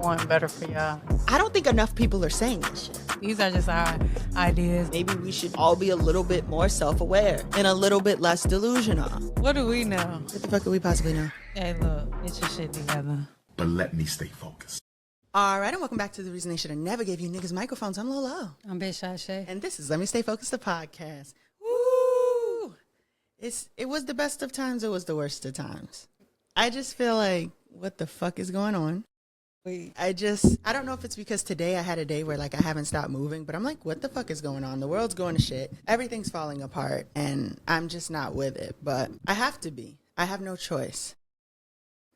want better for y'all. I don't think enough people are saying this shit. These are just our ideas. Maybe we should all be a little bit more self-aware and a little bit less delusional. What do we know? What the fuck do we possibly know? Hey, look, get your shit together. But let me stay focused. All right, and welcome back to The Reason They Should Have Never Gave You Niggas Microphones. I'm Lolo. I'm Shae. And this is Let Me Stay Focused, the podcast. Woo! It was the best of times, it was the worst of times. I just feel like, what the fuck is going on? I don't know if it's because today I had a day where like I haven't stopped moving, but I'm like, what the fuck is going on? The world's going to shit. Everything's falling apart and I'm just not with it, but I have to be. I have no choice.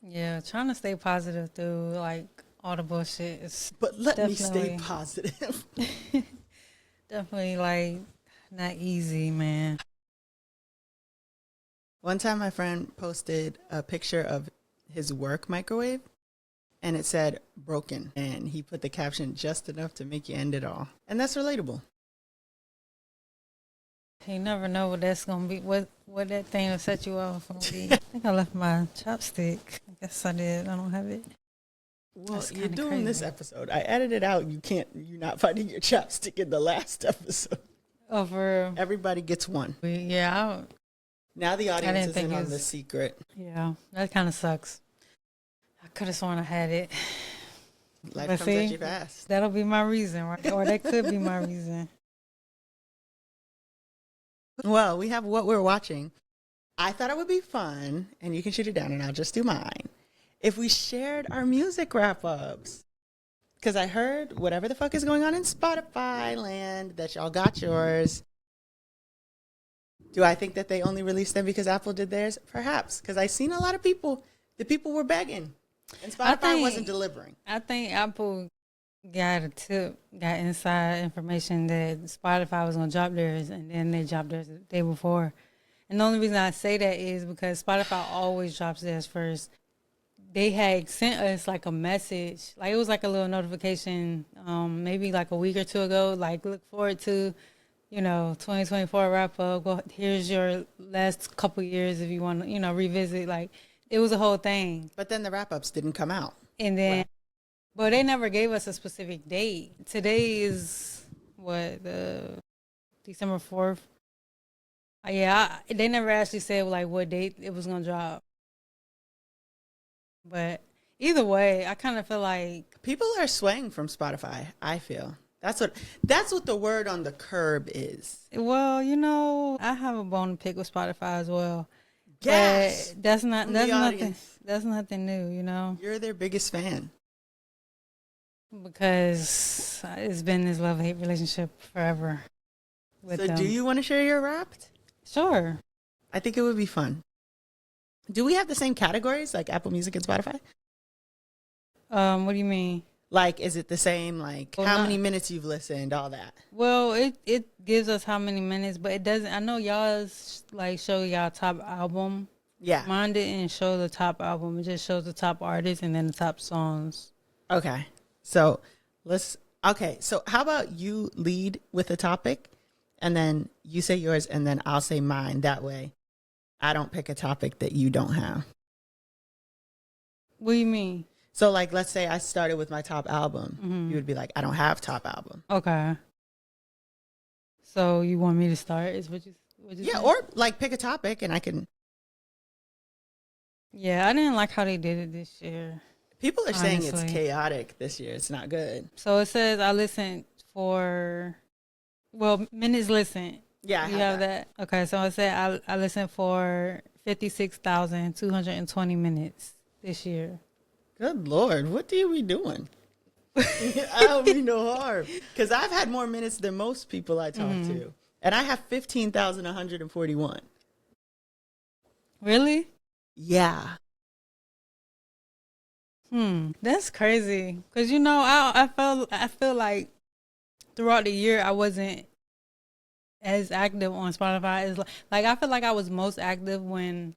Yeah, trying to stay positive through like all the bullshit is But let me stay positive. Definitely like not easy, man. One time my friend posted a picture of his work microwave and it said broken, and he put the caption just enough to make you end it all. And that's relatable. You never know what that's gonna be, what that thing will set you off gonna be. I think I left my chopstick. I guess I did. I don't have it. Well, you're doing this episode. I edited out you're not finding your chopstick in the last episode. Oh, for everybody gets one. Yeah. Now the audience is in on the secret. Yeah, that kind of sucks. I could have sworn I had it. Life comes at you fast. That'll be my reason, right? Or that could be my reason. Well, we have what we're watching. I thought it would be fun, and you can shoot it down, and I'll just do mine, if we shared our music wrap-ups. Because I heard whatever the fuck is going on in Spotify land, that y'all got yours. Do I think that they only released them because Apple did theirs? Perhaps, because I seen a lot of people, the people were begging, and Spotify wasn't delivering. I think Apple got inside information that Spotify was going to drop theirs, and then they dropped theirs the day before. And the only reason I say that is because Spotify always drops theirs first. They had sent us like a message, like it was like a little notification, maybe like a week or two ago, like look forward to, 2024 wrap up. Well, here's your last couple years if you want to, revisit. Like it was a whole thing. But then the wrap ups didn't come out. And then, but they never gave us a specific date. Today is the December 4th. They never actually said like what date it was gonna drop. But either way, I kind of feel like people are swaying from Spotify. I feel that's what the word on the curb is. Well, I have a bone to pick with Spotify as well. Yes, but that's nothing. That's nothing new. You're their biggest fan because it's been this love-hate relationship forever. With them. Do you want to share your Wrapped? Sure. I think it would be fun. Do we have the same categories like Apple Music and Spotify? What do you mean? Like, is it the same? Like, how many minutes you've listened, all that? Well, it gives us how many minutes, but it doesn't. I know y'all's like show y'all top album. Yeah. Mine didn't show the top album. It just shows the top artists and then the top songs. Okay. So so how about you lead with a topic and then you say yours and then I'll say mine. That way I don't pick a topic that you don't have. What do you mean? So like, let's say I started with my top album. Mm-hmm. You would be like, I don't have top album. Okay. So you want me to start? Is what you yeah, say? or like pick a topic and I can. Yeah, I didn't like how they did it this year. People are saying it's chaotic this year. It's not good. So it says I listened for, minutes listened. Yeah, you have that. Okay, so it said I listened for 56,220 minutes this year. Good Lord, what do you be doing? I don't mean no harm. Because I've had more minutes than most people I talk to. And I have 15,141. Really? Yeah. That's crazy. Because, I feel like throughout the year I wasn't as active on Spotify. As like I feel like I was most active when,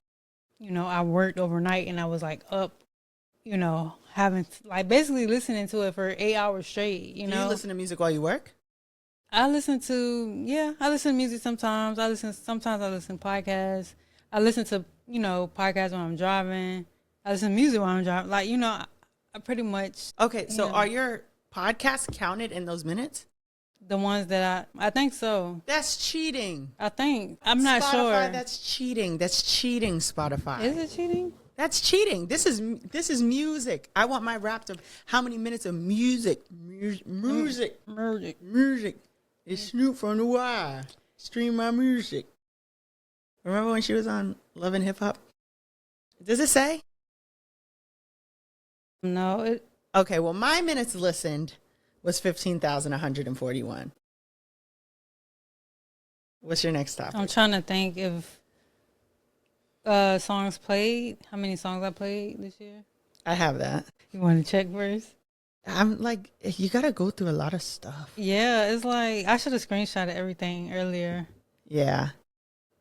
I worked overnight and I was like up, having like basically listening to it for 8 hours straight. Do you listen to music while you work? I listen to music sometimes. Sometimes I listen to podcasts. I listen to podcasts when I'm driving. I listen to music while I'm driving. Like I pretty much. Okay, so Yeah. are your podcasts counted in those minutes? The ones that I think so. That's cheating. I think I'm not Spotify, sure. that's cheating. That's cheating, Spotify. Is it cheating? That's cheating. This is music. I want my Wrapped of how many minutes of music. Music. It's Snoop from the Wire. Stream my music. Remember when she was on Love and Hip Hop? Does it say? No. Okay, well, my minutes listened was 15,141. What's your next topic? I'm trying to think if songs played. How many songs I played this year? I have that. You want to check first? I'm like, you got to go through a lot of stuff. Yeah, it's like I should have screenshotted everything earlier. Yeah.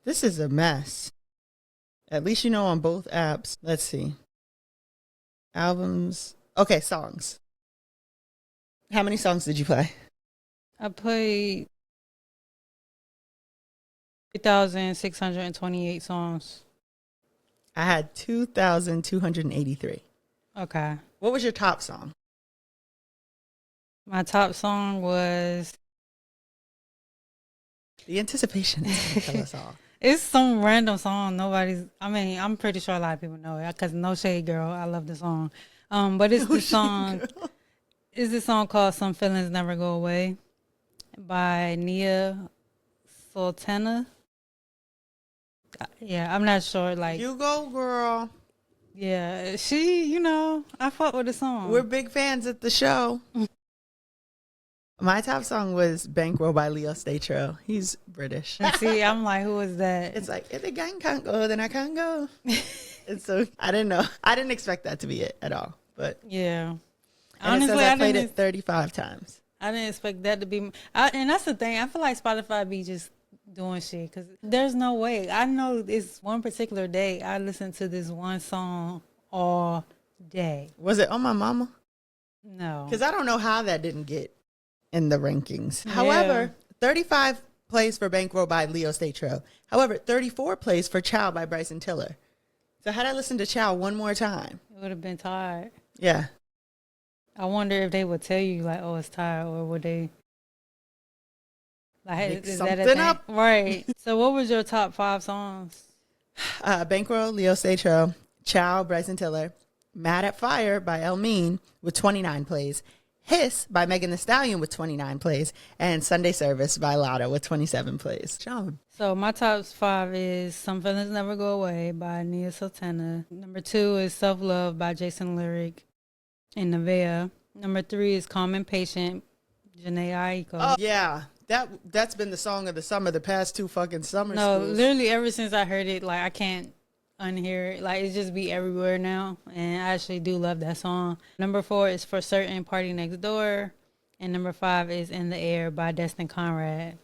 This is a mess. At least you know on both apps. Let's see. Albums. Okay, songs. How many songs did you play? I played 3,628 songs. I had 2,283. Okay. What was your top song? My top song was The anticipation is going to kill us all. it's some random song. I'm pretty sure a lot of people know it because No Shade Girl. I love the song. But it's the song. It's the song called "Some Feelings Never Go Away" by Nia Sultana. Yeah, I'm not sure. Like, You go, girl. yeah, I fought with the song. We're big fans at the show. My top song was Bankroll by Leo Statro. He's British. And see, I'm like, who is that? It's like, if the gang can't go, then I can't go. And so I didn't know. I didn't expect that to be it at all. But Yeah. and honestly, I played it 35 times. I didn't expect that to be. And that's the thing. I feel like Spotify be just doing shit because there's no way. I know it's one particular day I listened to this one song all day. Was it On My Mama? No. Because I don't know how that didn't get in the rankings. Yeah. However, 35 plays for Bankroll by Leo Statro. However, 34 plays for Chow by Bryson Tiller. So had I listened to Chow one more time, It would have been tired. yeah. I wonder if they would tell you like, oh, it's tired, or would they like Make is that a something thing? up. Right. So what was your top 5 songs? Bankroll, Leo Statro, Chow, Bryson Tiller, Mad at Fire by El Mean with 29 plays, Hiss by Megan Thee Stallion with 29 plays, and Sunday Service by Lotto with 27 plays. John. So my top 5 is "Some Feelings Never Go Away" by Nia Sultana. Number 2 is "Self Love" by Jason Lyric and Nevaeh. Number 3 is "Calm and Patient," Janae Aiko. Oh, yeah. That's been the song of the summer, the past 2 fucking summers. No, literally ever since I heard it, like I can't unhear it. Like it just be everywhere now, and I actually do love that song. Number 4 is "For Certain," Party Next Door, and number 5 is "In the Air" by Destin Conrad.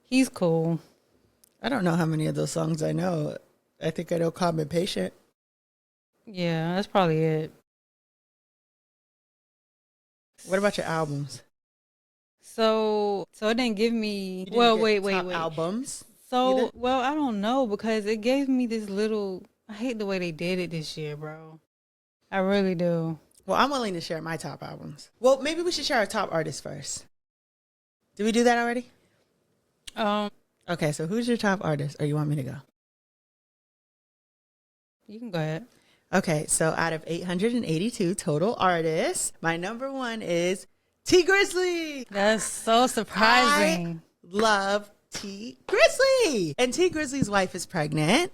He's cool. I don't know how many of those songs I know. I think I know Calm and Patient. Yeah, that's probably it. What about your albums? So it didn't give me. You didn't Well, get wait. top albums? So, either? well, I don't know because it gave me this little. I hate the way they did it this year, bro. I really do. Well, I'm willing to share my top albums. Well, maybe we should share our top artists first. Did we do that already? Okay, so who's your top artist, or you want me to go? You can go ahead. Okay, so out of 882 total artists, my number 1 is T Grizzly. That's so surprising. Love T Grizzly. And T Grizzly's wife is pregnant.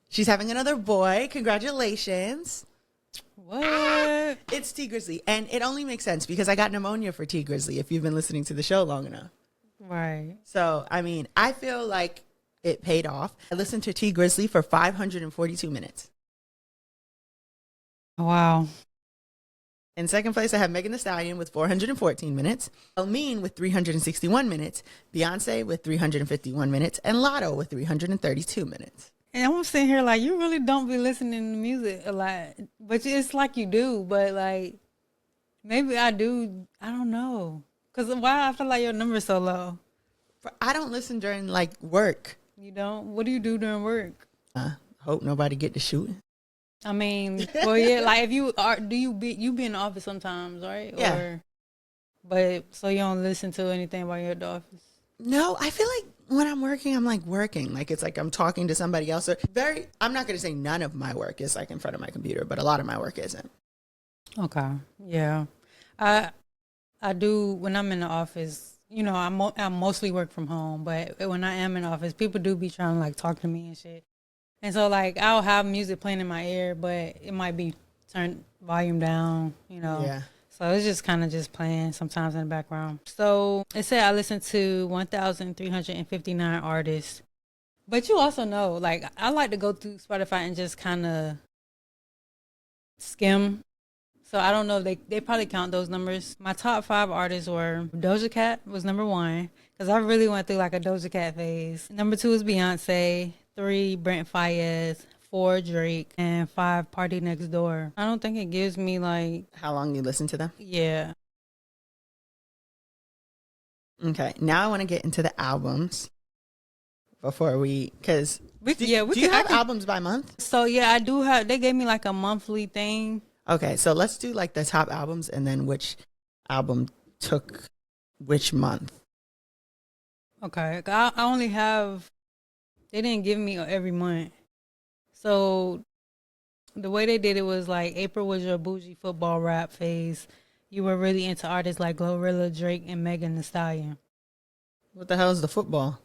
She's having another boy. Congratulations. What? It's T Grizzly. And it only makes sense because I got pneumonia for T Grizzly if you've been listening to the show long enough. Right. So, I mean, I feel like it paid off. I listened to T Grizzly for 542 minutes. Wow. In second place, I have Megan Thee Stallion with 414 minutes, El Mean with 361 minutes, Beyonce with 351 minutes, and Lotto with 332 minutes. And I'm sitting here like, you really don't be listening to music a lot. But it's like you do. But like, maybe I do. I don't know. Because why I feel like your number's so low? I don't listen during like work. You don't? What do you do during work? Hope nobody get to shooting. I mean, well, yeah, like if you are, you be in the office sometimes, right? Yeah. Or, but so you don't listen to anything while you're at the office. No, I feel like when I'm working, I'm like working. Like it's like I'm talking to somebody else. I'm not going to say none of my work is like in front of my computer, but a lot of my work isn't. Okay. Yeah. I do when I'm in the office. You know, I mostly work from home, but when I am in the office, people do be trying to like talk to me and shit. And so like I'll have music playing in my ear, but it might be turned volume down. You know. Yeah. So it's just kind of just playing sometimes in the background. So it said I listened to 1,359 artists. But you also know, like, I like to go through Spotify and just kind of skim. So I don't know if they probably count those numbers. My top 5 artists were Doja Cat was number 1 because I really went through like a Doja Cat phase. Number 2 is Beyonce. 3 Brent Faiyaz. 4 Drake and 5 Party Next Door. I don't think it gives me like How long you listen to them? yeah. Okay. Now I want to get into the albums before because do you have albums by month? So yeah, I do have. They gave me like a monthly thing. Okay, so let's do like the top albums and then which album took which month. Okay, I only have. They didn't give me every month. So the way they did it was like April was your bougie football rap phase. You were really into artists like Glorilla, Drake, and Megan Thee Stallion. What the hell is the football?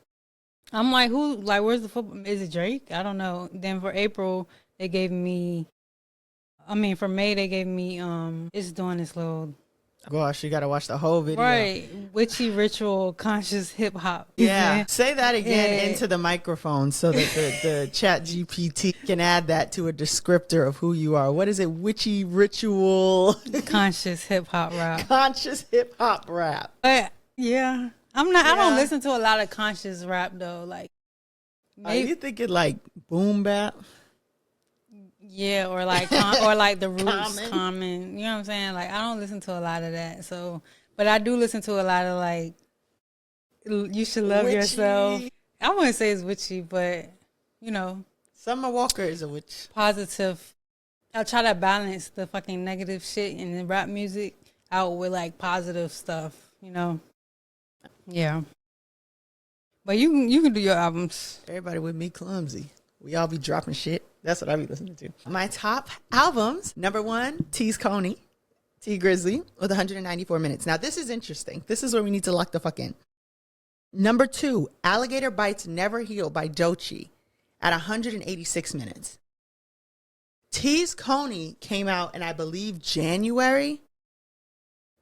I'm like, who? Like, where's the football? Is it Drake? I don't know. Then for April, they gave me. I mean, for May, they gave me. It's doing this little. Gosh, you got to watch the whole video. Right, witchy ritual, conscious hip hop. Yeah, say that again into the microphone so that the chat GPT can add that to a descriptor of who you are. What is it? Witchy ritual, conscious hip hop rap. Conscious hip hop rap. But yeah, I'm not. Yeah. I don't listen to a lot of conscious rap though. Like, maybe, are you thinking like boom bap? Yeah, or like the Roots, Common. You know what I'm saying? Like I don't listen to a lot of that. So, but I do listen to a lot of like You Should Love Witchy. Yourself. I wouldn't say it's witchy, but you know, Summer Walker is a witch. Positive. I try to balance the fucking negative shit in the rap music out with like positive stuff. You know? Yeah. But you can do your albums. Everybody with me clumsy. We all be dropping shit. That's what I be listening to. My top albums. Number 1, T's Coney. T Grizzly with 194 minutes. Now, this is interesting. This is where we need to lock the fuck in. Number 2, Alligator Bites Never Heal by Doechii at 186 minutes. T's Coney came out in, I believe, January.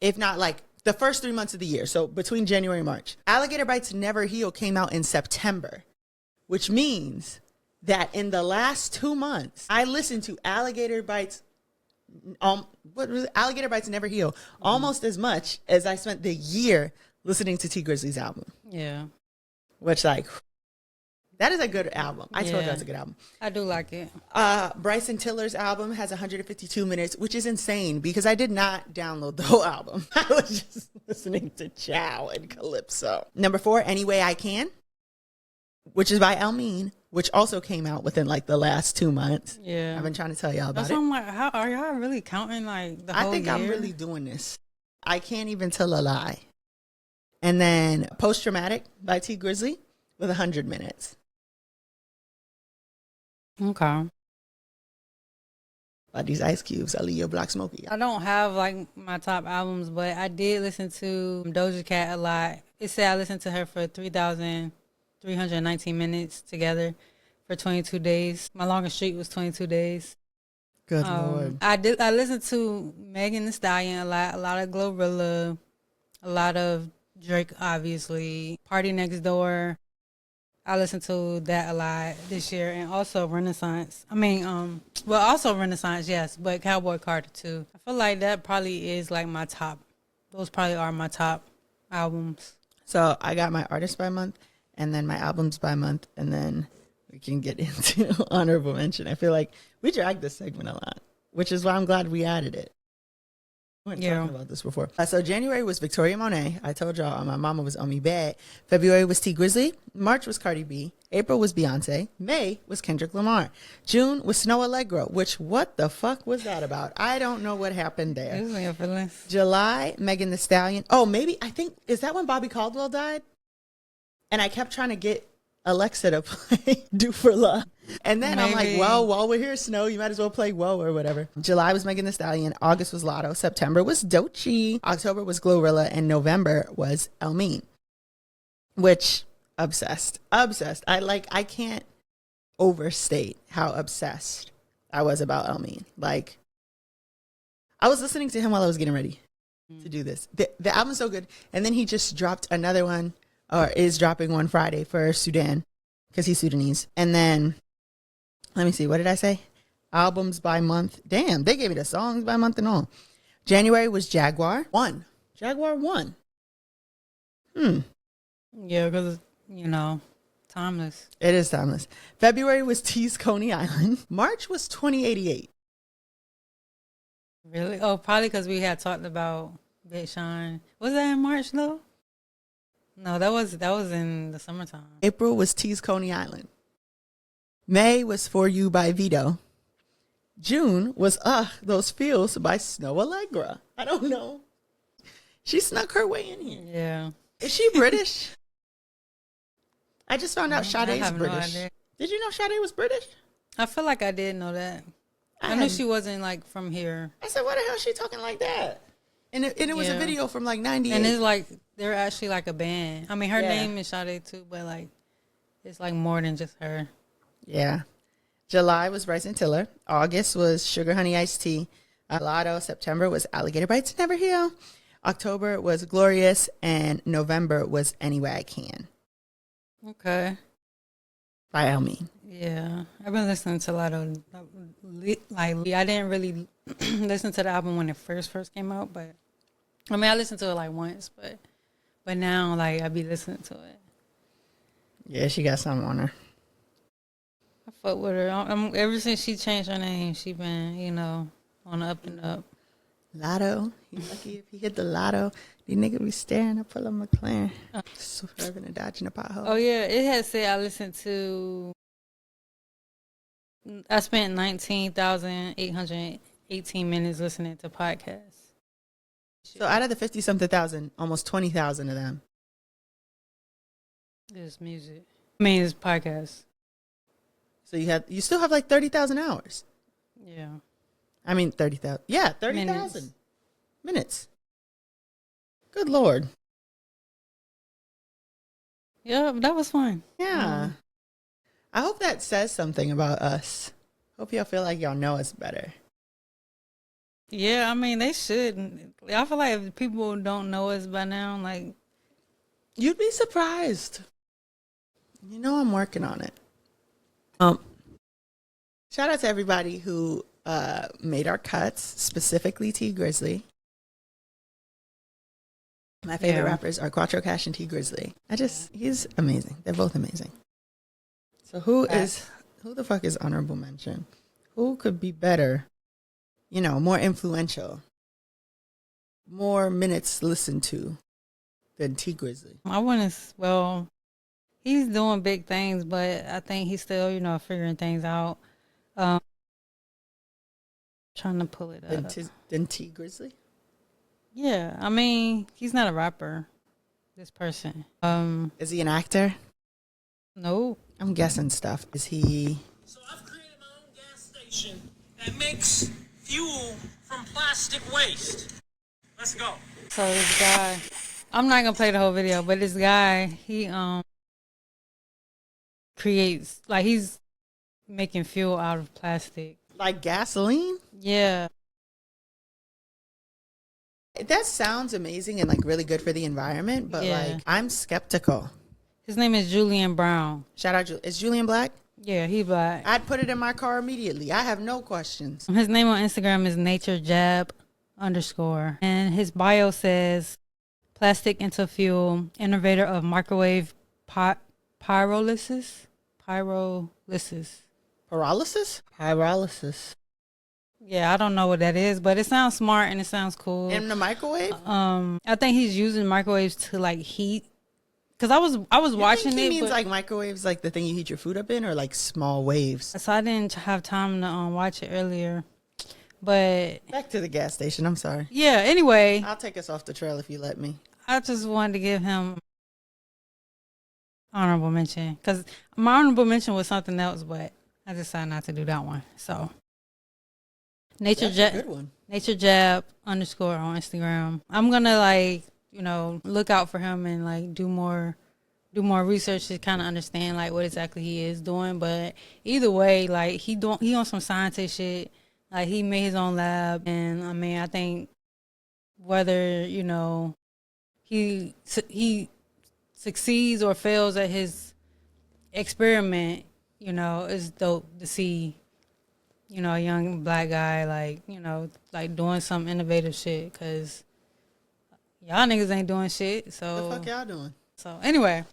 If not, like, the first 3 months of the year. So between January and March. Alligator Bites Never Heal came out in September, which means that in the last 2 months, I listened to Alligator Bites, Alligator Bites Never Heal, almost as much as I spent the year listening to T Grizzly's album. Yeah. Which, like, that is a good album. I told you that's a good album. I do like it. Bryson Tiller's album has 152 minutes, which is insane because I did not download the whole album. I was just listening to Chow and Calypso. Number 4, Any Way I Can, which is by Elmine, which also came out within like the last 2 months. Yeah. I've been trying to tell y'all about it. I'm like, how are y'all really counting like the whole year? I think year? I'm really doing this. I can't even tell a lie. And then Post Traumatic by T Grizzly with 100 minutes. Okay. By these Ice Cubes, Aaliyah, Black Smokey. I don't have like my top albums, but I did listen to Doja Cat a lot. It said I listened to her for 3,319 minutes together for 22 days. My longest streak was 22 days. Good Lord. I listened to Megan Thee Stallion a lot of Glorilla, a lot of Drake, obviously, Party Next Door. I listened to that a lot this year, and also Renaissance. Also Renaissance, yes, but Cowboy Carter too. I feel like that probably is like my top. Those probably are my top albums. So I got my artists by month, and then my albums by month, and then we can get into honorable mention. I feel like we dragged this segment a lot, which is why I'm glad we added it. We weren't Yeah. talking about this before. So January was Victoria Monet. I told y'all my mama was on me bad. February was T Grizzly. March was Cardi B. April was Beyonce. May was Kendrick Lamar. June was Snow Allegro, which what the fuck was that about? I don't know what happened there. It was in your feelings. July, Megan Thee Stallion. Oh, maybe, I think, is that when Bobby Caldwell died? And I kept trying to get Alexa to play Do for Love. And then I'm like, Maybe. well, while we're here, Snow, you might as well play Whoa or whatever. July was Megan Thee Stallion. August was Lotto. September was Doechii. October was Glorilla. And November was Elmine. Which, obsessed. Obsessed. I can't overstate how obsessed I was about Elmine. Like, I was listening to him while I was getting ready to do this. The album's so good. And then he just dropped another one, or is dropping one Friday for Sudan, because he's Sudanese. And then, let me see, what did I say? Albums by month. Damn, they gave me the songs by month and all. January was Jaguar 1. Jaguar 1. Yeah, because, timeless. It is timeless. February was T's Coney Island. March was 2088. Really? Oh, probably because we had talked about Big Sean. Was that in March, though? No, that was in the summertime. April was T's Coney Island. May was For You by Vito. June was Those Feels by Snow Allegra. I don't know. She snuck her way in here. Yeah. Is she British? I just found out I Sade's have no British. idea. Did you know Sade was British? I feel like I did know that. I knew she wasn't, like, from here. I said, why the hell is she talking like that? And it was a Yeah. video from like 98. And it's like, they're actually like a band. I mean, her Yeah. name is Shae too, but like, it's like more than just her. Yeah. July was Bryson Tiller. August was Sugar Honey Iced Tea. Lotto. September was Alligator Bites Never Heal. October was Glorious. And November was Any Way I Can Okay. by Elmine. Yeah. I've been listening to a lot of, like, I didn't really listen to the album when it first came out, but I mean, I listened to it like once, but now, like, I be listening to it. Yeah, she got something on her. I fuck with her. Ever since she changed her name, she been, on the up and up. Lotto. He's lucky if he hit the lotto. These niggas be staring at Pull McLaren. Swerving and dodging a pothole. Oh, yeah. It had said I spent 19,818 minutes listening to podcasts. So out of the 50-something thousand, almost 20,000 of them. It's music. I mean, it's podcasts. So you still have like 30,000 hours. Yeah. I mean, 30,000. Yeah, 30,000 minutes. Good Lord. Yeah, that was fun. Yeah. I hope that says something about us. Hope y'all feel like y'all know us better. Yeah, I mean, they should. I feel like if people don't know us by now, like, You'd be surprised. You know I'm working on it. Shout out to everybody who made our cuts, specifically T Grizzly. My favorite rappers are Quattro Cash and T Grizzly. He's amazing. They're both amazing. So who the fuck is honorable mention? Who could be better? More influential, more minutes listened to than T Grizzly. He's doing big things, but I think he's still, figuring things out. Trying to pull it up. Than T Grizzly? Yeah, I mean, he's not a rapper, this person. Is he an actor? No. I'm guessing stuff. Is he? So I've created my own gas station that makes fuel from plastic waste. Let's go. So this guy, I'm not gonna play the whole video, but this guy, he creates, like, he's making fuel out of plastic. Like gasoline? Yeah. That sounds amazing and like really good for the environment, but Yeah. like I'm skeptical. His name is Julian Brown. Shout out, is Julian Black? Yeah, he black. I'd put it in my car immediately. I have no questions. His name on Instagram is naturejab_. And his bio says, plastic into fuel, innovator of microwave pyrolysis. Pyrolysis? Pyrolysis. Yeah, I don't know what that is, but it sounds smart and it sounds cool. In the microwave? I think he's using microwaves to like heat. Cause I was watching he it, means but, like microwaves, like the thing you heat your food up in, or like small waves? so I didn't have time to watch it earlier. But Back to the gas station. I'm sorry. yeah, anyway, I'll take us off the trail if you let me. I just wanted to give him honorable mention because my honorable mention was something else, but I decided not to do that one. So That's a good one. Nature Jab _ on Instagram. I'm gonna like, look out for him and like do more research to kind of understand like what exactly he is doing. But either way, like he on some scientist shit. Like he made his own lab, and I mean I think whether he succeeds or fails at his experiment, it's dope to see, a young black guy like doing some innovative shit, because y'all niggas ain't doing shit. So The fuck y'all doing? So anyway,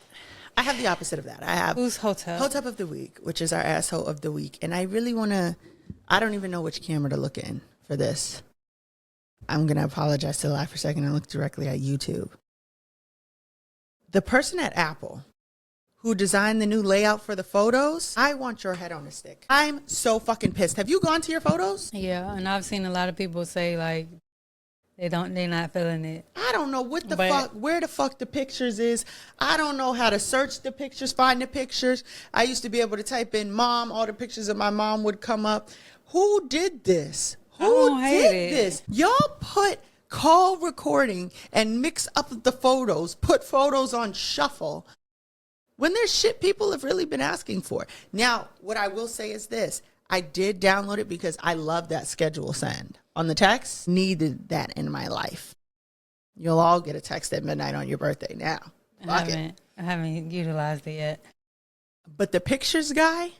I have the opposite of that. I have who's Hotep? Hotep of the week, which is our asshole of the week, and I really want to. I don't even know which camera to look in for this. I'm gonna apologize to the live for a second and look directly at YouTube. The person at Apple who designed the new layout for the photos, I want your head on a stick. I'm so fucking pissed. Have you gone to your photos? Yeah, and I've seen a lot of people say like they're not feeling it. I don't know what the fuck, where the fuck the pictures is. I don't know how to search the pictures, find the pictures. I used to be able to type in mom, all the pictures of my mom would come up. Who did this? Who did this? Y'all put call recording and mix up the photos, put photos on shuffle, when there's shit people have really been asking for. Now, what I will say is this. I did download it because I love that schedule send on the text. Needed that in my life. You'll all get a text at midnight on your birthday now. I haven't utilized it yet. But the pictures guy,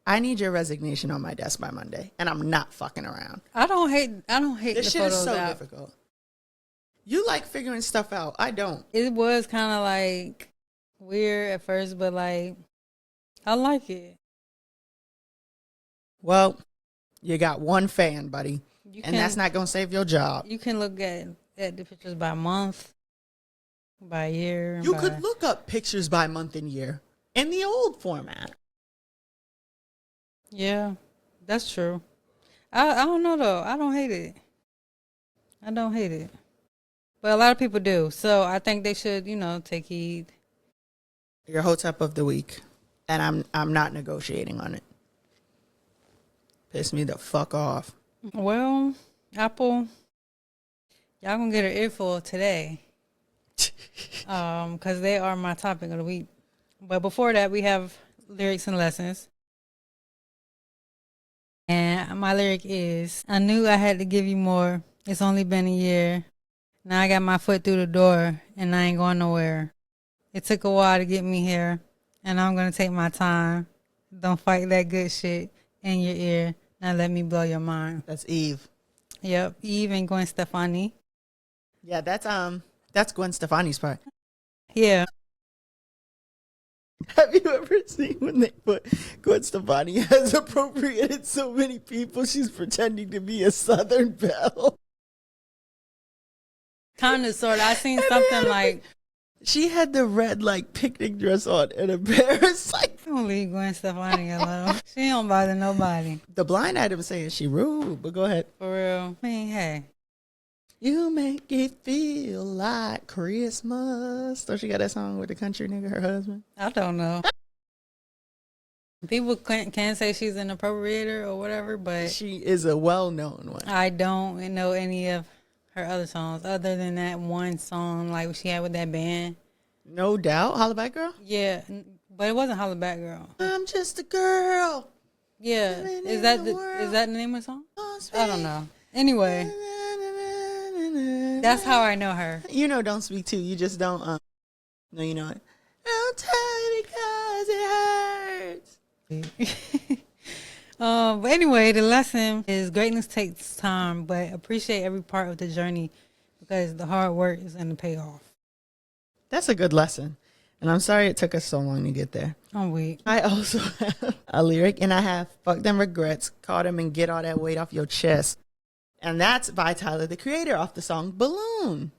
I need your resignation on my desk by Monday, and I'm not fucking around. I don't hate this the shit photos is so out. difficult. You like figuring stuff out. I don't. It was kind of like weird at first, but like I like it. Well, you got one fan, buddy, and that's not gonna save your job. You can look at the pictures by month, by year. You could look up pictures by month and year in the old format. Yeah, that's true. I don't know though. I don't hate it. But a lot of people do. So I think they should, take heed. Your Hotep of the week, and I'm not negotiating on it. Piss me the fuck off. Well, Apple, y'all gonna get an earful today, because they are my topic of the week. But before that, we have lyrics and lessons. And my lyric is, I knew I had to give you more. It's only been a year. Now I got my foot through the door and I ain't going nowhere. It took a while to get me here and I'm going to take my time. Don't fight that good shit in your ear. Now let me blow your mind. That's Eve. Yep, Eve and Gwen Stefani. Yeah, that's Gwen Stefani's part. Yeah. Have you ever seen when they put Gwen Stefani has appropriated so many people, she's pretending to be a Southern belle? Kind of, sort of. I seen something like... She had the red, like, picnic dress on and a pair of, like... Don't leave Gwen Stefani alone. She don't bother nobody. The blind item saying she rude, but go ahead. For real. I mean, hey. You make it feel like Christmas. Don't she got that song with the country nigga, her husband? I don't know. People can say she's an appropriator or whatever, but she is a well-known one. I don't know any of her other songs other than that one song like she had with that band. No doubt. Holla Back Girl? Yeah, but it wasn't Holla Back Girl. I'm just a girl. Yeah. Is that the name of the song? I don't know. Anyway. That's how I know her. You know Don't Speak To. You just don't, no, you know it. Don't tell me because it hurts. But anyway, the lesson is greatness takes time, but appreciate every part of the journey because the hard work is in the payoff. That's a good lesson. And I'm sorry it took us so long to get there. I'm weak. I also have a lyric, and I have fuck them regrets, call them and get all that weight off your chest. And that's by Tyler, the Creator, off the song Balloon.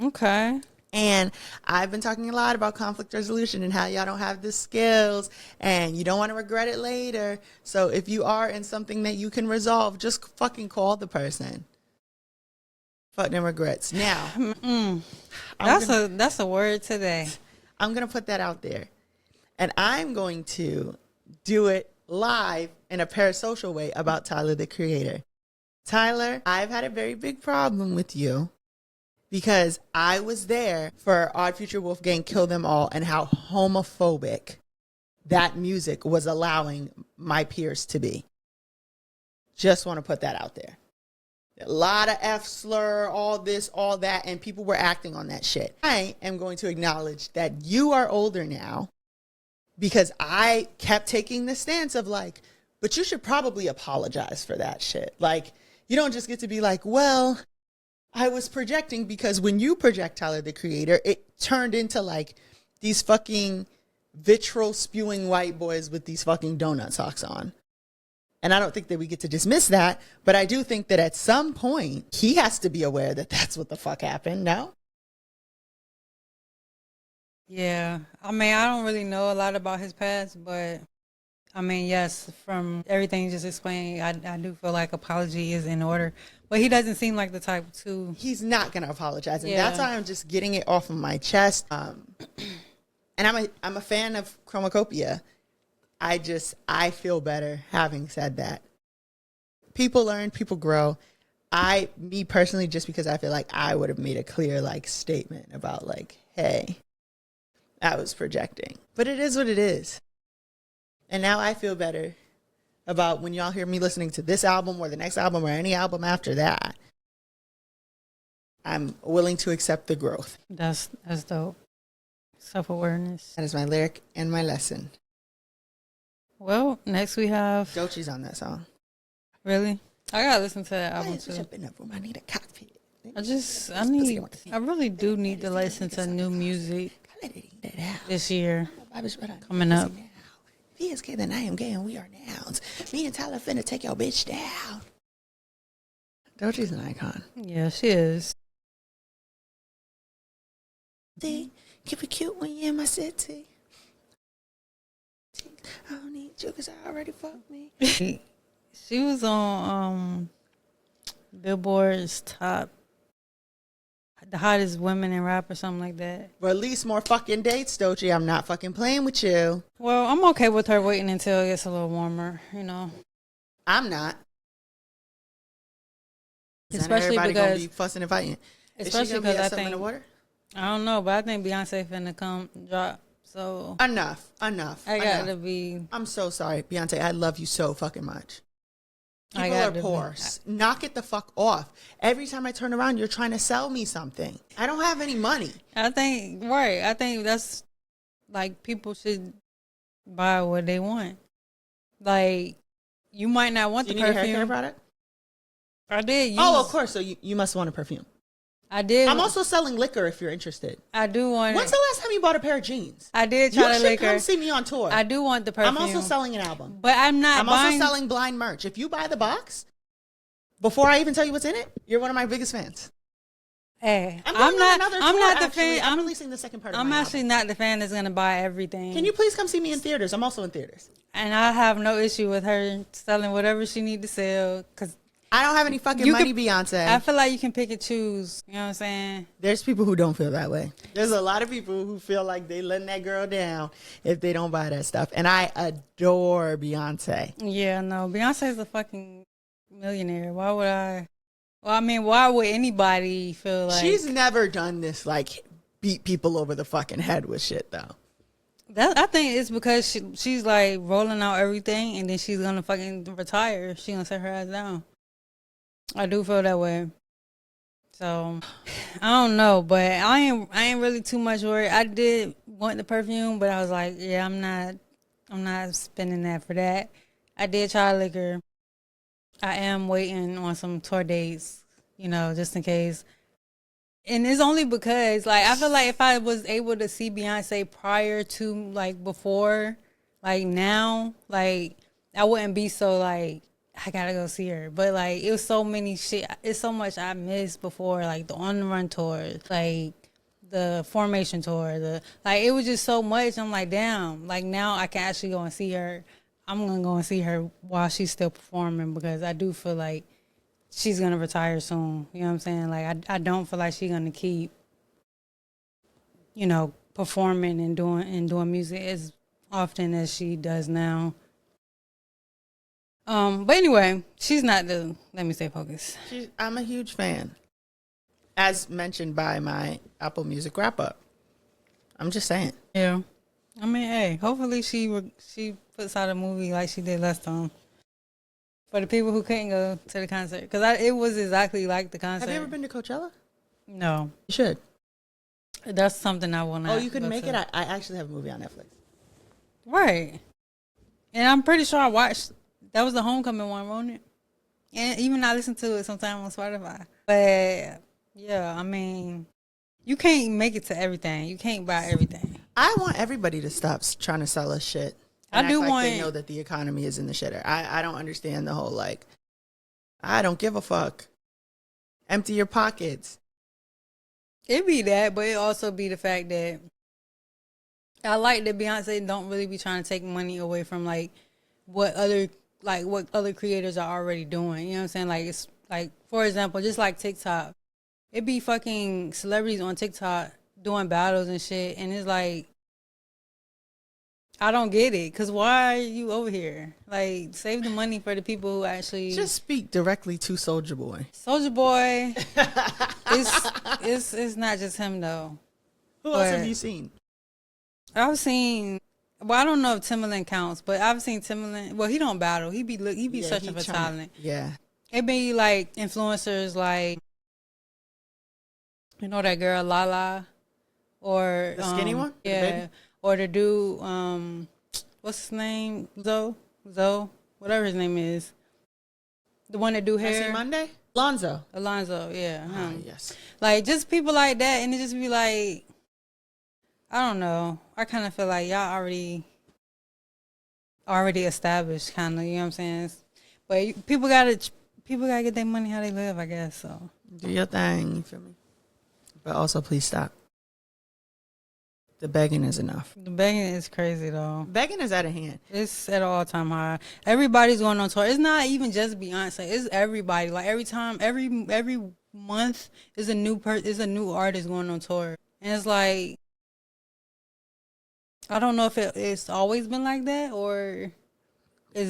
Okay. And I've been talking a lot about conflict resolution and how y'all don't have the skills and you don't want to regret it later. So if you are in something that you can resolve, just fucking call the person. Fuck them regrets. Now, that's a word today. I'm going to put that out there. And I'm going to do it live in a parasocial way about Tyler, the Creator. Tyler, I've had a very big problem with you because I was there for Odd Future Wolfgang Kill Them All and how homophobic that music was allowing my peers to be. Just want to put that out there. A lot of F slur, all this, all that, and people were acting on that shit. I am going to acknowledge that you are older now because I kept taking the stance of like, but you should probably apologize for that shit. Like, you don't just get to be like, well, I was projecting, because when you project Tyler, the Creator, it turned into like these fucking vitriol spewing white boys with these fucking donut socks on. And I don't think that we get to dismiss that, but I do think that at some point he has to be aware that that's what the fuck happened. No? Yeah. I mean, I don't really know a lot about his past, but I mean, yes, from everything you just explained, I do feel like apology is in order. But he doesn't seem like the type to. He's not going to apologize. And that's why I'm just getting it off of my chest. And I'm a fan of Chromacopia. I feel better having said that. People learn, people grow. Me personally, just because I feel like I would have made a clear like statement about like, hey, I was projecting. But it is what it is. And now I feel better about when y'all hear me listening to this album or the next album or any album after that. I'm willing to accept the growth. That's dope. Self-awareness. That is my lyric and my lesson. Well, next we have Dochi's on that song. Really? I gotta listen to that album too. I need a cockpit. I really do need to listen to new music this year coming up. If he is gay, then I am gay and we are nouns. Me and Tyler finna take your bitch down. Dochi's an icon. Yeah, she is. See, keep it cute when you're in my city. I don't need you because I already fucked me. She was on Billboard's top, the hottest women in rap or something like that. Release more fucking dates, Dochi. I'm not fucking playing with you. Well, I'm okay with her waiting until it gets a little warmer, you know. I'm not. Especially everybody because gonna be fussing and fighting. Especially because I think in the water? I don't know, but I think Beyonce finna come drop. So enough. I gotta be. I'm so sorry, Beyonce. I love you so fucking much. I People are poor. Knock it the fuck off. Every time I turn around, you're trying to sell me something. I don't have any money. I think that's like people should buy what they want. Like you might not want the perfume. perfume. You need a hair care product? I did. Oh, of course. So you must want a perfume. I did. I'm also selling liquor if you're interested. I do want. When's the last time you bought a pair of jeans? I did try the liquor. You should come see me on tour. I do want the perfume. I'm also selling an album. But I'm also selling blind merch. If you buy the box, before I even tell you what's in it, you're one of my biggest fans. Hey, I'm not the fan. I'm releasing the second part of my actually album. not the fan that's gonna buy everything. Can you please come see me in theaters? I'm also in theaters. And I have no issue with her selling whatever she need to sell because I don't have any fucking money, Beyonce. I feel like you can pick and choose. You know what I'm saying? There's people who don't feel that way. There's a lot of people who feel like they letting that girl down if they don't buy that stuff. And I adore Beyonce. Yeah, no. Beyonce's a fucking millionaire. Why would I? Well, I mean, why would anybody feel like... She's never done this, like, beat people over the fucking head with shit, though. I think it's because she's, like, rolling out everything, and then she's going to fucking retire. She's going to set her ass down. I do feel that way. So, I don't know, but I ain't really too much worried. I did want the perfume, but I was like, yeah, I'm not spending that for that. I did try liquor. I am waiting on some tour dates, you know, just in case. And it's only because, like, I feel like if I was able to see Beyonce prior to, like, before, like, now, like, I wouldn't be so, like, I gotta go see her. But, like, it was so many shit. It's so much I missed before, like, the On the Run tours, like, the Formation tour. Like, it was just so much. I'm like, damn. Like, now I can actually go and see her. I'm gonna go and see her while she's still performing because I do feel like she's gonna retire soon. You know what I'm saying? Like I don't feel like she's gonna keep, performing and doing music as often as she does now. But anyway, she's not the. Let me stay focused. I'm a huge fan, as mentioned by my Apple Music wrap up. I'm just saying. Yeah, I mean, hey, hopefully she puts out a movie like she did last time. For the people who couldn't go to the concert, because it was exactly like the concert. Have you ever been to Coachella? No, You should. that's something I want to. Oh, you couldn't make it? I actually have a movie on Netflix. Right. And I'm pretty sure I watched, that was the Homecoming one, wasn't it? And even I listen to it sometime on Spotify. But yeah, I mean, you can't make it to everything. You can't buy everything. I want everybody to stop trying to sell us shit. I do like want. They know that the economy is in the shitter. I don't understand the whole like, I don't give a fuck. Empty your pockets. It be that, but it also be the fact that I like that Beyonce don't really be trying to take money away from like what other creators are already doing. You know what I'm saying? Like it's like, for example, just like TikTok. It be fucking celebrities on TikTok doing battles and shit, and it's like, I don't get it. Cause why are you over here? Like, save the money for the people who actually Just speak directly to Soulja Boy. Soulja Boy. It's not just him though. Who else have you seen? I've seen. Well, I don't know if Timbaland counts, but I've seen Timbaland. Well, he don't battle. He be searching for talent. Yeah. It be like influencers, like that girl Lala, or The skinny one? The yeah, baby? or the dude, what's his name? Zoe, whatever his name is, the one that do hair. Messy Monday? Alonzo, yeah. Yes. Like just people like that, and it just be like, I don't know. I kind of feel like y'all already established, kind of. You know what I'm saying? But people gotta get their money how they live, I guess. So do your thing. You feel me? But also, please stop. The begging is enough. The begging is crazy though. Begging is out of hand. It's at an all-time high. Everybody's going on tour. It's not even just Beyonce. It's everybody. Like every month is a new artist going on tour, and it's like, I don't know if it's always been like that, or are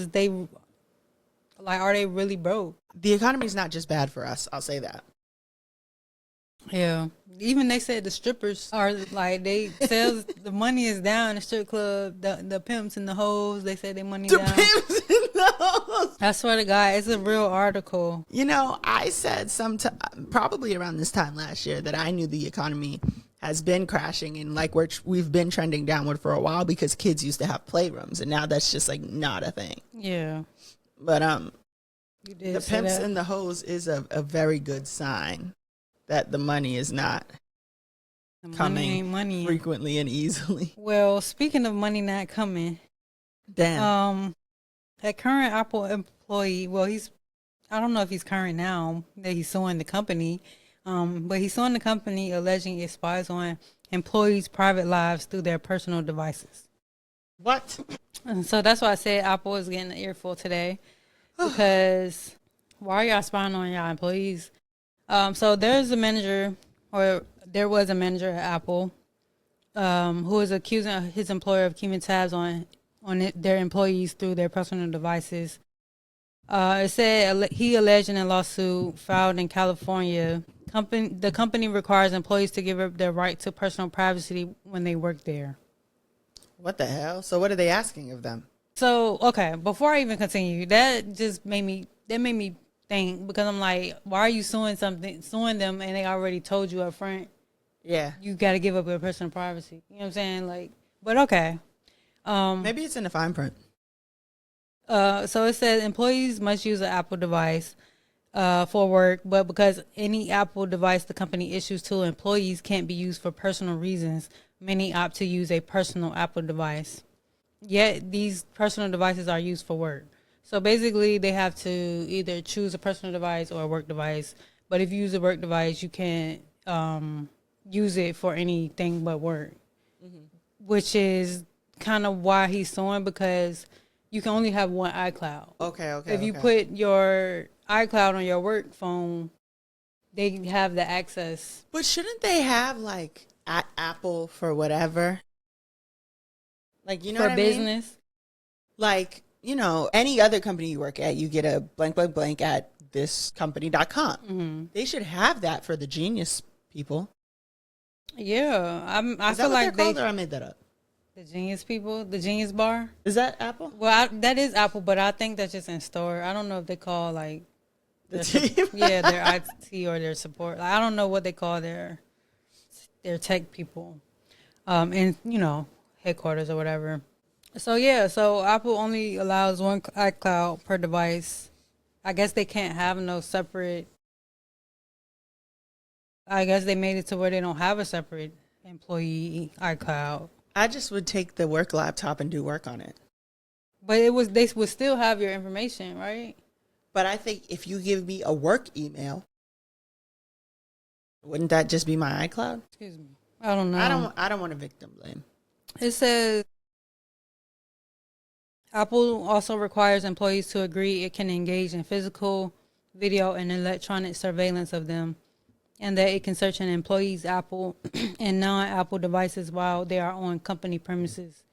they really broke? The economy is not just bad for us. I'll say that. Yeah. Even they said the strippers are like, they sales, the money is down in the strip club, the pimps and the hoes, they said their money down. Pimps and the hoes. I swear to God, it's a real article. I said probably around this time last year that I knew the economy has been crashing and like we've been trending downward for a while because kids used to have playrooms and now that's just like not a thing. Yeah. But The pimps and the hoes is a very good sign that the money is not coming frequently and easily. Well, speaking of money not coming, damn. A current Apple employee, well, I don't know if he's current now that he's suing the company, but he's suing the company alleging it spies on employees' private lives through their personal devices. What? And so that's why I said Apple is getting an earful today, because why are y'all spying on y'all employees? So there was a manager at Apple who was accusing his employer of keeping tabs on their employees through their personal devices. It said he alleged in a lawsuit filed in California, the company requires employees to give up their right to personal privacy when they work there. What the hell? So what are they asking of them? So, okay, before I even continue, that made me think, because I'm like, why are you suing them and they already told you up front? Yeah. You got to give up your personal privacy. You know what I'm saying? Like, but okay. Maybe it's in the fine print. So it says employees must use an Apple device. for work, but because any Apple device the company issues to employees can't be used for personal reasons, many opt to use a personal Apple device. Yet these personal devices are used for work. So basically, they have to either choose a personal device or a work device. But if you use a work device, you can't use it for anything but work, which is kind of why he's suing, because you can only have one iCloud. Okay. If you put your iCloud on your work phone, they have the access. But shouldn't they have like at Apple for whatever? Like, you know For what I mean? business. Like, you know, any other company you work at, you get a blank, blank, blank at thiscompany.com. Mm-hmm. They should have that for the genius people. Yeah, I Is feel that what like they're called, or I made that up? the genius people, the genius bar. Is that Apple? Well, that is Apple, but I think that's just in store. I don't know if they call like The their team? yeah, their IT or their support. Like, I don't know what they call their tech people, in headquarters or whatever. So yeah, so Apple only allows one iCloud per device. I guess they can't have no separate. I guess they made it to where they don't have a separate employee iCloud. I just would take the work laptop and do work on it. But they would still have your information, right? But I think if you give me a work email, wouldn't that just be my iCloud? Excuse me. I don't know. I don't want to victim blame. It says Apple also requires employees to agree it can engage in physical, video, and electronic surveillance of them, and that it can search an employee's Apple and non-Apple devices while they are on company premises,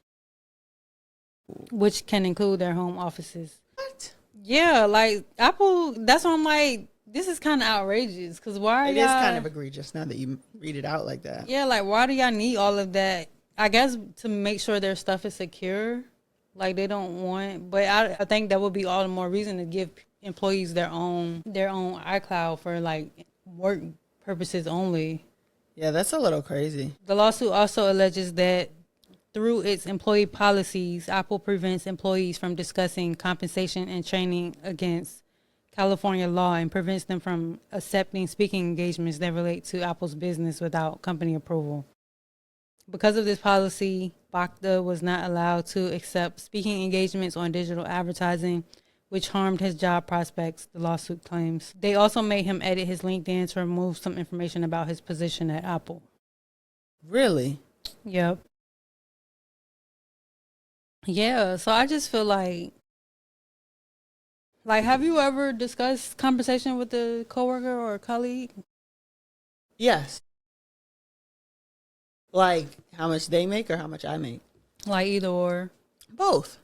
which can include their home offices. What? Yeah, like Apple, that's why I'm like, this is kind of outrageous. Because why are It y'all... is kind of egregious now that you read it out like that. Yeah, like why do y'all need all of that? I guess to make sure their stuff is secure. Like they don't want, but I think that would be all the more reason to give employees their own iCloud for like work purposes only. Yeah, that's a little crazy. The lawsuit also alleges that through its employee policies, Apple prevents employees from discussing compensation and training against California law and prevents them from accepting speaking engagements that relate to Apple's business without company approval. Because of this policy, Bacta was not allowed to accept speaking engagements on digital advertising, which harmed his job prospects, the lawsuit claims. They also made him edit his LinkedIn to remove some information about his position at Apple. Really? Yep. Yeah, so I just feel like have you ever discussed compensation with a coworker or a colleague? Yes. Like how much they make or how much I make? Like either or. Both.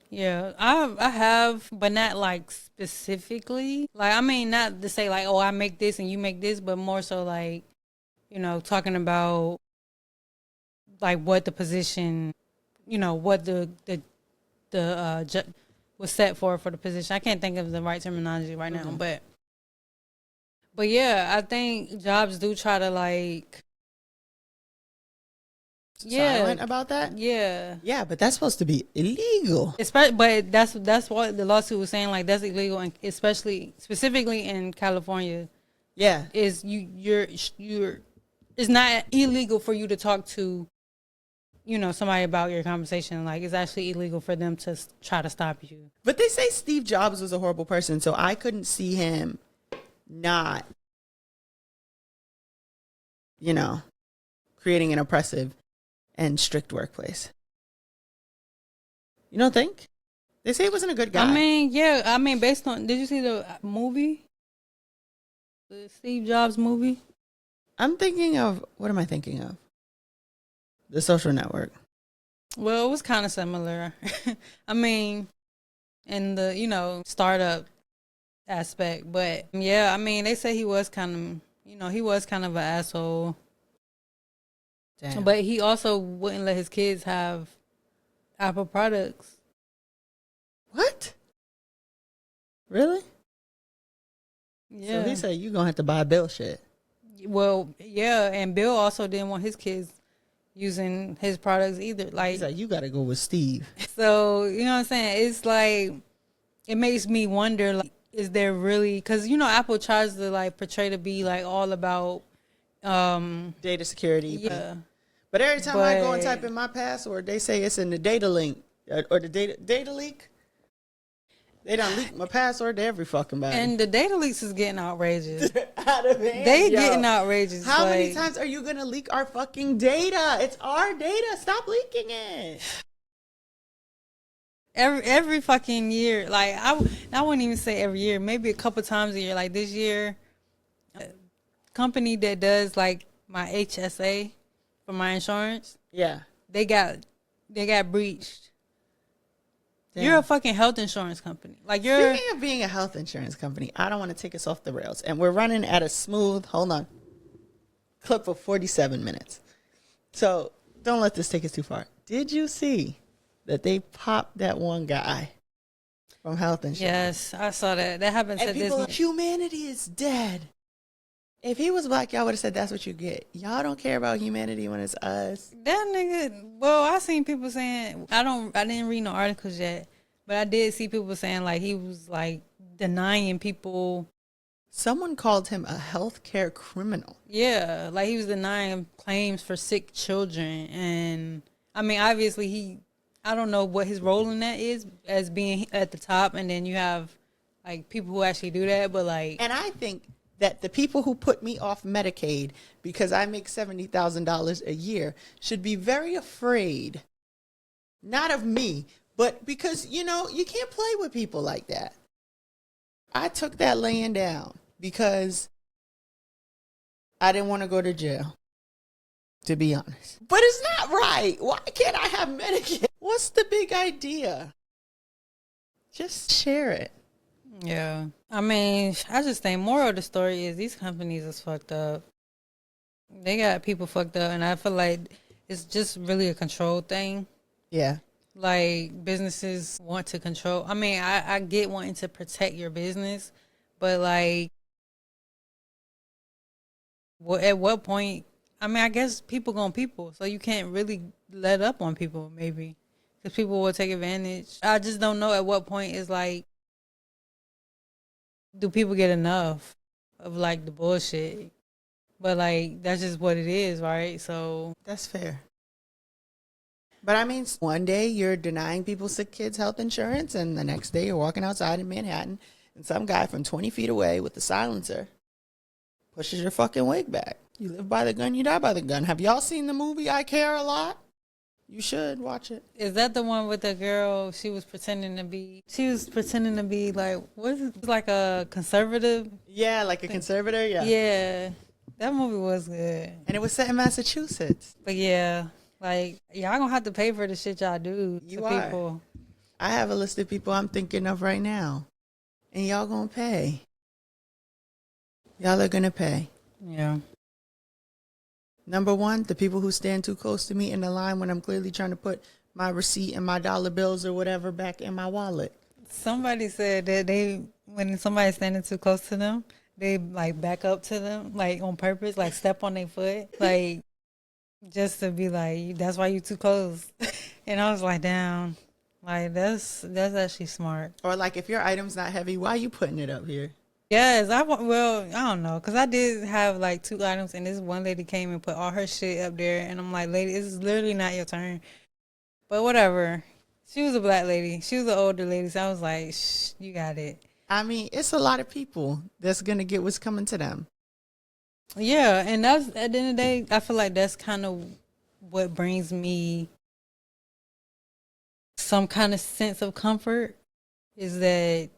Yeah, I have, but not like specifically. Like, I mean, not to say like, oh, I make this and you make this, but more so like, talking about like what the position, what the was set for the position. I can't think of the right terminology right now, but yeah, I think jobs do try to like. Silent about that? Yeah. Yeah, but that's supposed to be illegal. But that's what the lawsuit was saying. Like that's illegal, and specifically in California. Yeah, Is you're it's not illegal for you to talk to, somebody about your conversation. Like it's actually illegal for them to try to stop you. but they say Steve Jobs was a horrible person, so I couldn't see him not, creating an oppressive and strict workplace. You don't think? They say he wasn't a good guy. I mean, yeah. I mean, based on, did you see the movie? The Steve Jobs movie? I'm thinking of, what am I thinking of? The Social Network. Well, it was kind of similar. I mean, in the, startup aspect. But yeah, I mean, they say he was kind of, he was kind of an asshole. Damn. But he also wouldn't let his kids have Apple products. What? Really? Yeah. So he said you gonna have to buy Bill shit. Well, yeah, and Bill also didn't want his kids using his products either. Like, He's like, you gotta go with Steve. so you know what I'm saying? It's like it makes me wonder, like, is there really, because you know Apple tries to like portray to be like all about Data security. yeah, But every time I go and But- type in my password, they say it's in the data link or the data leak. They done leak my password to every fucking body. and the data leaks is getting outrageous. Out of hand, They yo. getting outrageous. How many like- times are you gonna leak our fucking data? It's our data. Stop leaking it. Every fucking year, like I wouldn't even say every year, maybe a couple times a year. Like this year, a company that does like my HSA for my insurance, Yeah. they got breached. Damn. You're a fucking health insurance company. Like you're Speaking of being a health insurance company, I don't want to take us off the rails, and we're running at a smooth. Hold on. Clip of 47 minutes. So don't let this take us too far. Did you see that they popped that one guy from health insurance? yes, I saw that. That happened And to people, this. humanity is dead. If he was black, y'all would have said that's what you get. Y'all don't care about humanity when it's us. That nigga. Well, I seen people saying I didn't read no articles yet, but I did see people saying like he was like denying people. Someone called him a healthcare criminal. Yeah, like he was denying claims for sick children, and I mean, obviously I don't know what his role in that is as being at the top, and then you have like people who actually do that, but like, And I think that the people who put me off Medicaid because I make $70,000 a year should be very afraid, not of me, but because, you know, you can't play with people like that. I took that laying down because I didn't want to go to jail, to be honest. But it's not right. Why can't I have Medicaid? What's the big idea? Just share it. yeah. I mean, I just think moral of the story is these companies is fucked up. They got people fucked up, and I feel like it's just really a control thing. Yeah. Like businesses want to control. I mean, I get wanting to protect your business, but like, at what point? I mean, I guess people gonna people, so you can't really let up on people, maybe, because people will take advantage. I just don't know at what point is like, do people get enough of like the bullshit? But like, that's just what it is, right? So That's fair. But I mean, one day you're denying people sick kids health insurance, and the next day you're walking outside in Manhattan, and some guy from 20 feet away with a silencer pushes your fucking wig back. You live by the gun, you die by the gun. Have y'all seen the movie I Care a Lot? You should watch it. is that the one with the girl? She was pretending to be like, what is it? Like a conservative. Yeah, like a conservator, yeah. Yeah, that movie was good. And it was set in Massachusetts. But yeah, like y'all gonna have to pay for the shit y'all do You to are. people. I have a list of people I'm thinking of right now, and y'all gonna pay. Y'all are gonna pay. Yeah. Number one, the people who stand too close to me in the line when I'm clearly trying to put my receipt and my dollar bills or whatever back in my wallet. Somebody said that when somebody's standing too close to them, they like back up to them, like on purpose, like step on their foot, like just to be like, that's why you too close. And I was like, damn, like that's actually smart. Or like, if your item's not heavy, why are you putting it up here? Yes, I don't know, cause I did have like 2 items, and this one lady came and put all her shit up there, and I'm like, lady, it's literally not your turn. But whatever. She was a black lady. She was an older lady, so I was like, shh, you got it. I mean, it's a lot of people that's gonna get what's coming to them. Yeah, and that's at the end of the day, I feel like that's kind of what brings me some kind of sense of comfort, is that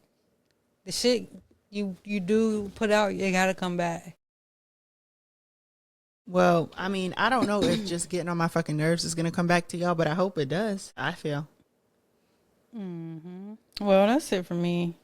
the shit you do put out, you gotta come back. Well, I mean, I don't know if just getting on my fucking nerves is gonna come back to y'all, but I hope it does. I feel. Well, that's it for me.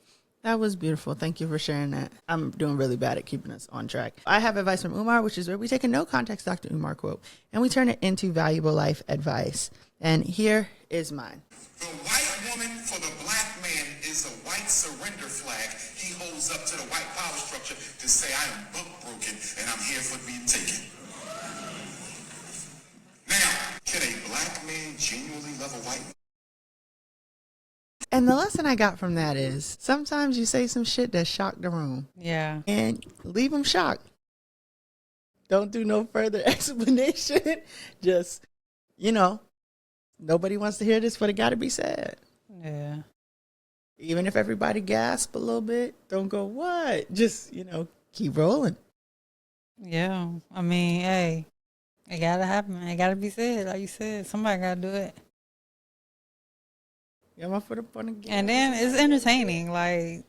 That was beautiful. Thank you for sharing that. I'm doing really bad at keeping us on track. I have advice from Umar, which is where we take a no context Dr. Umar quote and we turn it into valuable life advice. And here is mine. The white woman for the black man is a white surrender flag he holds up to the white power structure to say, I am book broken and I'm here for being taken. Now, can a black man genuinely love a white man? And the lesson I got from that is sometimes you say some shit that shocked the room. Yeah. And leave them shocked. Don't do no further explanation. Just, nobody wants to hear this, but it got to be said. Yeah. Even if everybody gasp a little bit, don't go, what? Just, keep rolling. Yeah. I mean, hey, it got to happen. It got to be said. Like you said, somebody got to do it. Yeah, my foot up on the gas. And then it's entertaining. Like,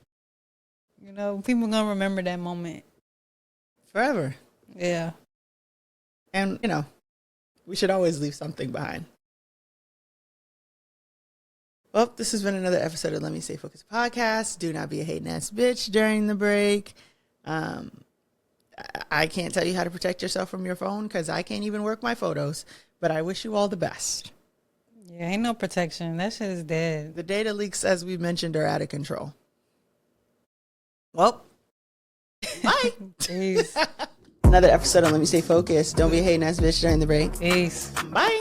people going to remember that moment. Forever. Yeah. And, we should always leave something behind. Well, this has been another episode of Let Me Stay Focused podcast. Do not be a hating ass bitch during the break. I can't tell you how to protect yourself from your phone because I can't even work my photos, but I wish you all the best. Yeah, ain't no protection. That shit is dead. The data leaks, as we mentioned, are out of control. Well, bye. Peace. Another episode of Let Me Stay Focused. Don't be a hating ass bitch during the break. Peace. Bye.